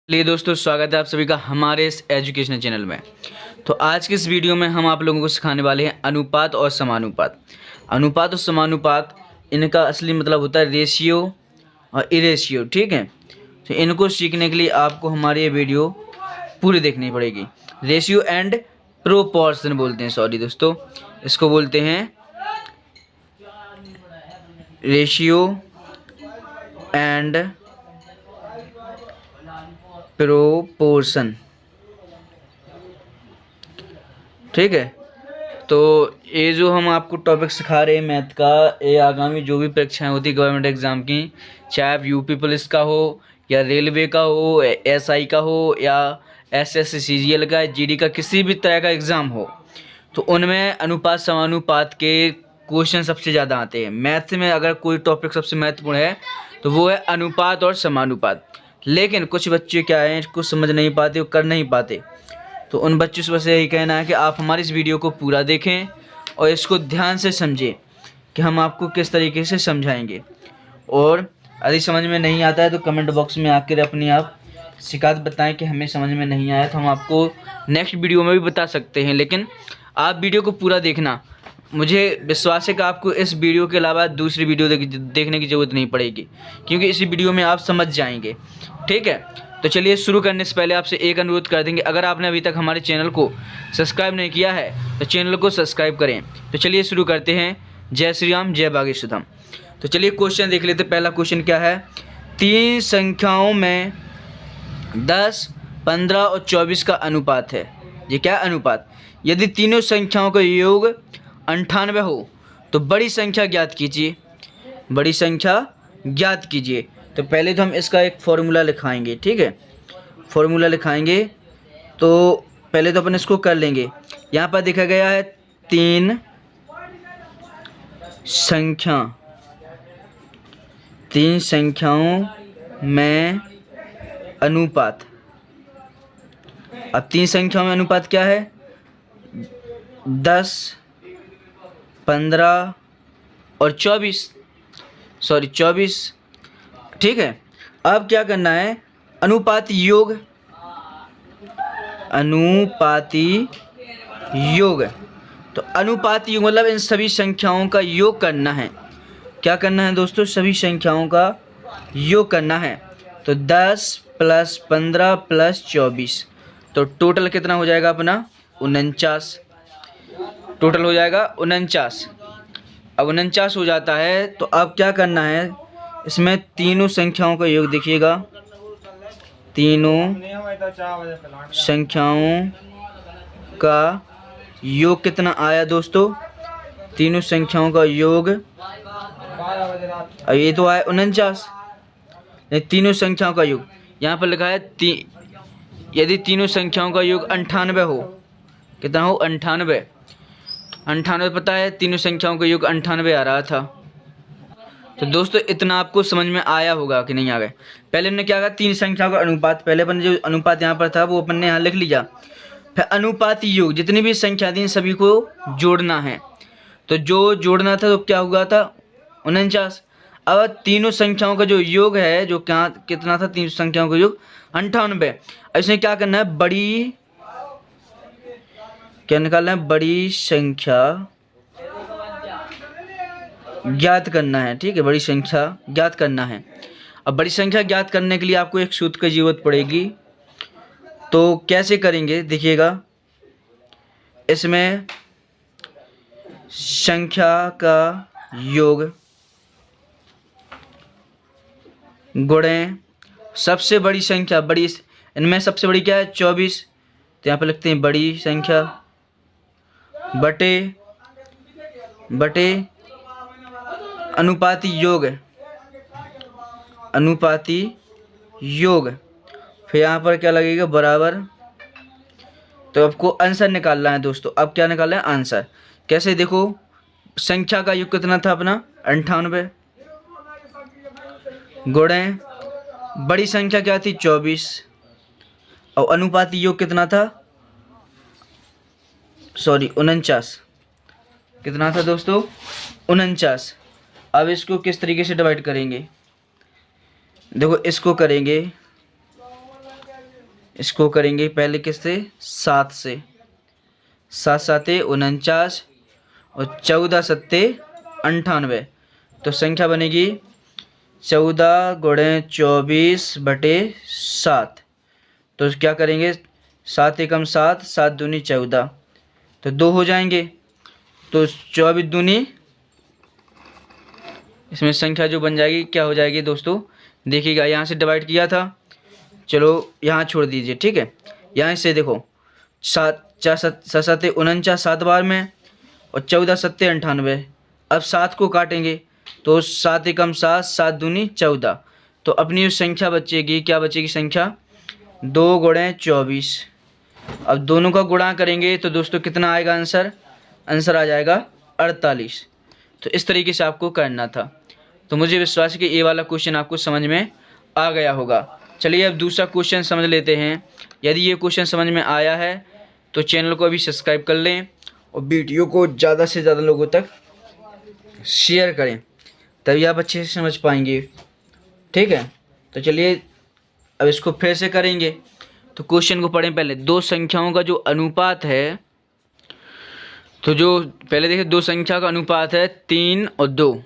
चलिए दोस्तों, स्वागत है आप सभी का हमारे इस एजुकेशनल चैनल में। तो आज के इस वीडियो में हम आप लोगों को सिखाने वाले हैं अनुपात और समानुपात। अनुपात और समानुपात, इनका असली मतलब होता है रेशियो और इरेशियो। ठीक है, तो इनको सीखने के लिए आपको हमारी ये वीडियो पूरी देखनी पड़ेगी। रेशियो एंड प्रोपोर्शन बोलते हैं, सॉरी दोस्तों, इसको बोलते हैं रेशियो एंड प्रोपोर्शन। ठीक है, तो ये जो हम आपको टॉपिक सिखा रहे हैं मैथ का, ये आगामी जो भी परीक्षाएं होती है गवर्नमेंट एग्ज़ाम की, चाहे यूपी पुलिस का हो या रेलवे का हो, एसआई का हो या एसएससी सीजीएल का, जीडी का, किसी भी तरह का एग्ज़ाम हो, तो उनमें अनुपात समानुपात के क्वेश्चन सबसे ज़्यादा आते हैं। मैथ में अगर कोई टॉपिक सबसे महत्वपूर्ण है तो वो है अनुपात और समानुपात। लेकिन कुछ बच्चे क्या हैं, कुछ समझ नहीं पाते, वो कर नहीं पाते, तो उन बच्चों से बस यही कहना है कि आप हमारी इस वीडियो को पूरा देखें और इसको ध्यान से समझें कि हम आपको किस तरीके से समझाएंगे। और यदि समझ में नहीं आता है तो कमेंट बॉक्स में आकर अपनी आप शिकायत बताएं कि हमें समझ में नहीं आया, तो हम आपको नेक्स्ट वीडियो में भी बता सकते हैं। लेकिन आप वीडियो को पूरा देखना, मुझे विश्वास है कि आपको इस वीडियो के अलावा दूसरी वीडियो देखने की ज़रूरत नहीं पड़ेगी, क्योंकि इसी वीडियो में आप समझ जाएंगे। ठीक है, तो चलिए शुरू करने से पहले आपसे एक अनुरोध कर देंगे, अगर आपने अभी तक हमारे चैनल को सब्सक्राइब नहीं किया है तो चैनल को सब्सक्राइब करें। तो चलिए शुरू करते हैं। जय श्री राम, जय बागेश्वरम। तो चलिए क्वेश्चन देख लेते हैं। पहला क्वेश्चन क्या है, तीन संख्याओं में 10, 15 और 24 का अनुपात है। ये क्या अनुपात? यदि तीनों संख्याओं का योग 98 हो तो बड़ी संख्या ज्ञात कीजिए। बड़ी संख्या ज्ञात कीजिए। तो पहले तो हम इसका एक फॉर्मूला लिखाएंगे। ठीक है, फॉर्मूला लिखाएंगे तो पहले तो अपन इसको कर लेंगे। यहाँ पर देखा गया है तीन संख्याओं में अनुपात। अब तीन संख्याओं में अनुपात क्या है? 10, 15 और 24। सॉरी 24। ठीक है, अब क्या करना है? अनुपाती योग। तो अनुपाती योग मतलब इन सभी संख्याओं का योग करना है। क्या करना है दोस्तों? सभी संख्याओं का योग करना है। तो 10 + 15 + 24, तो टोटल कितना हो जाएगा अपना? 49। टोटल हो जाएगा 49। अब 49 हो जाता है तो अब क्या करना है? इसमें तीनों संख्याओं का योग देखिएगा। तीनों संख्याओं का योग कितना आया दोस्तों? तीनों संख्याओं का योग, अब ये तो आया 49। तीनों संख्याओं का योग यहाँ पर लिखा है यदि तीनों संख्याओं का योग 98 हो, कितना हो? 98। 98 पता है, तीनों संख्याओं का योग 98 आ रहा था। तो दोस्तों इतना आपको समझ में आया होगा कि नहीं आ गया? पहले हमने क्या कहा? तीन संख्याओं का अनुपात। पहले अपन जो अनुपात यहाँ पर था वो अपन ने यहाँ लिख लिया। फिर अनुपाती योग, जितनी भी संख्या थी सभी को जोड़ना है। तो जो जोड़ना था तो क्या हुआ था? 49। अब तीनों संख्याओं का जो योग है, जो क्या कितना था? तीन संख्याओं का योग 98। इसमें क्या करना है? क्या निकालना है? बड़ी संख्या ज्ञात करना है। ठीक है, बड़ी संख्या ज्ञात करना है। अब बड़ी संख्या ज्ञात करने के लिए आपको एक सूत्र की जरूरत पड़ेगी। तो कैसे करेंगे देखिएगा। इसमें संख्या का योग गुणे सबसे बड़ी संख्या, बड़ी इनमें सबसे बड़ी क्या है? 24। तो यहाँ पर लिखते हैं बड़ी संख्या बटे अनुपाती योग। फिर यहाँ पर क्या लगेगा? बराबर। तो आपको आंसर निकालना है दोस्तों। अब क्या निकालना है? आंसर। कैसे? देखो, संख्या का योग कितना था अपना? 98 गुणे बड़ी संख्या क्या थी? 24। और अनुपाती योग कितना था? सॉरी 49। कितना था दोस्तों? 49। अब इसको किस तरीके से डिवाइड करेंगे? देखो, इसको करेंगे इसको करेंगे पहले किससे, 7 से। 7 साते 49 और 14 सत्ते 98। तो संख्या बनेगी 14 गुणे 24/7। तो क्या करेंगे, 7 एकम 7, 7 दूनी 14, तो 2 हो जाएंगे। तो 24 दूनी, इसमें संख्या जो बन जाएगी क्या हो जाएगी दोस्तों, देखिएगा यहाँ से डिवाइड किया था, चलो यहाँ छोड़ दीजिए, ठीक है। यहाँ से देखो 7 4 7 7 49 7 बार में और 14 सत्ते 98। अब 7 को काटेंगे तो 7 एकम 7, 7 दूनी 14। तो अपनी संख्या बचेगी, क्या बचेगी संख्या, 2 गुणे 24। अब दोनों का गुणा करेंगे तो दोस्तों कितना आएगा आंसर, आंसर आ जाएगा 48। तो इस तरीके से आपको करना था। तो मुझे विश्वास है कि ये वाला क्वेश्चन आपको समझ में आ गया होगा। चलिए अब दूसरा क्वेश्चन समझ लेते हैं। यदि ये क्वेश्चन समझ में आया है तो चैनल को अभी सब्सक्राइब कर लें और वीडियो को ज़्यादा से ज़्यादा लोगों तक शेयर करें, तभी आप अच्छे से समझ पाएंगे, ठीक है। तो चलिए अब इसको फिर से करेंगे। तो क्वेश्चन को पढ़ें पहले। दो संख्याओं का जो अनुपात है, तो जो पहले देखिए दो संख्या का अनुपात है 3 और 2,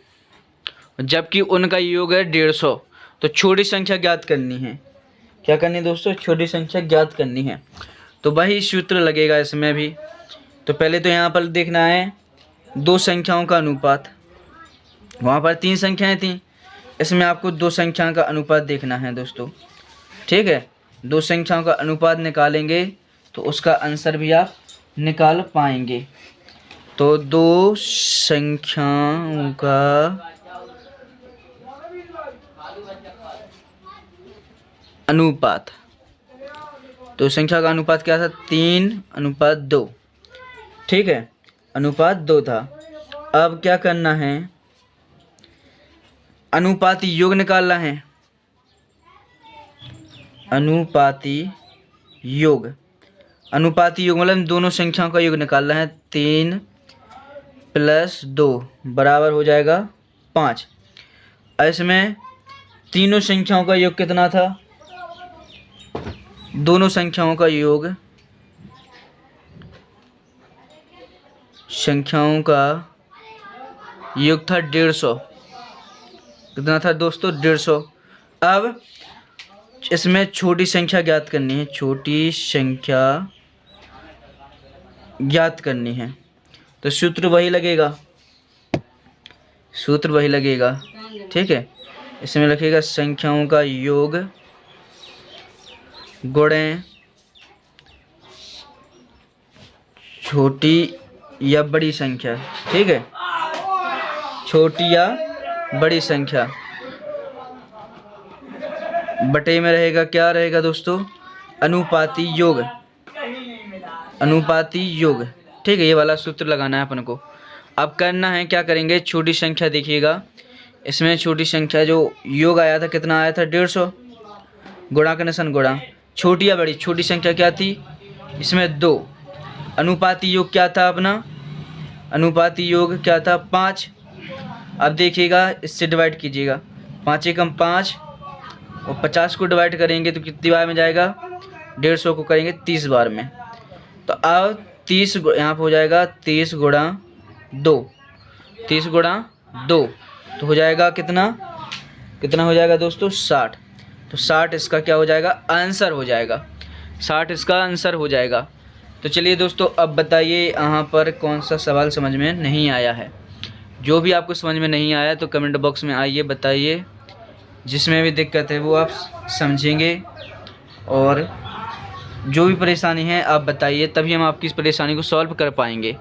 जबकि उनका योग है 150। तो छोटी संख्या ज्ञात करनी है। क्या करनी है दोस्तों, छोटी संख्या ज्ञात करनी है। तो वही सूत्र लगेगा इसमें भी। तो पहले तो यहाँ पर देखना है दो संख्याओं का अनुपात। वहाँ पर 3 संख्याएं थीं, इसमें आपको 2 संख्याओं का अनुपात देखना है दोस्तों, ठीक है। 2 संख्याओं का अनुपात निकालेंगे तो उसका आंसर भी आप निकाल पाएंगे। तो 2 संख्याओं का अनुपात, तो संख्या का अनुपात क्या था, 3:2, ठीक है, अनुपात 2 था। अब क्या करना है, अनुपाती योग निकालना है। अनुपाती योग, अनुपाती योग मतलब दोनों संख्याओं का योग निकालना है। 3 + 2 बराबर हो जाएगा 5। इसमें तीनों संख्याओं का योग कितना था, दोनों संख्याओं का योग, संख्याओं का योग था 150। कितना था दोस्तों, 150। अब इसमें छोटी संख्या ज्ञात करनी है, छोटी संख्या ज्ञात करनी है। तो सूत्र वही लगेगा, सूत्र वही लगेगा, ठीक है। इसमें लिखेगा संख्याओं का योग गुणे छोटी या बड़ी संख्या, ठीक है, छोटी या बड़ी संख्या, बटे में रहेगा क्या रहेगा दोस्तों, अनुपाती योग, अनुपाती योग, ठीक है। ये वाला सूत्र लगाना है अपन को। अब करना है क्या करेंगे, छोटी संख्या देखिएगा, इसमें छोटी संख्या जो योग आया था कितना आया था, 150। गुणा का निशान गुणा, छोटी या बड़ी, छोटी संख्या क्या थी इसमें 2। अनुपाती योग क्या था अपना, अनुपाती योग क्या था 5। अब देखिएगा इससे डिवाइड कीजिएगा, 5 एकम 5 और 50 को डिवाइड करेंगे तो कितनी बार में जाएगा, 150 को करेंगे 30 बार में। तो अब 30 यहाँ पर हो जाएगा 30 गुणा 2, 30 गुणा 2 तो हो जाएगा कितना, कितना हो जाएगा दोस्तों, 60। तो 60 इसका क्या हो जाएगा, आंसर हो जाएगा, 60 इसका आंसर हो जाएगा। तो चलिए दोस्तों अब बताइए यहाँ पर कौन सा सवाल समझ में नहीं आया है। जो भी आपको समझ में नहीं आया तो कमेंट बॉक्स में आइए बताइए, जिसमें भी दिक्कत है वो आप समझेंगे, और जो भी परेशानी है आप बताइए, तभी हम आपकी इस परेशानी को सॉल्व कर पाएंगे।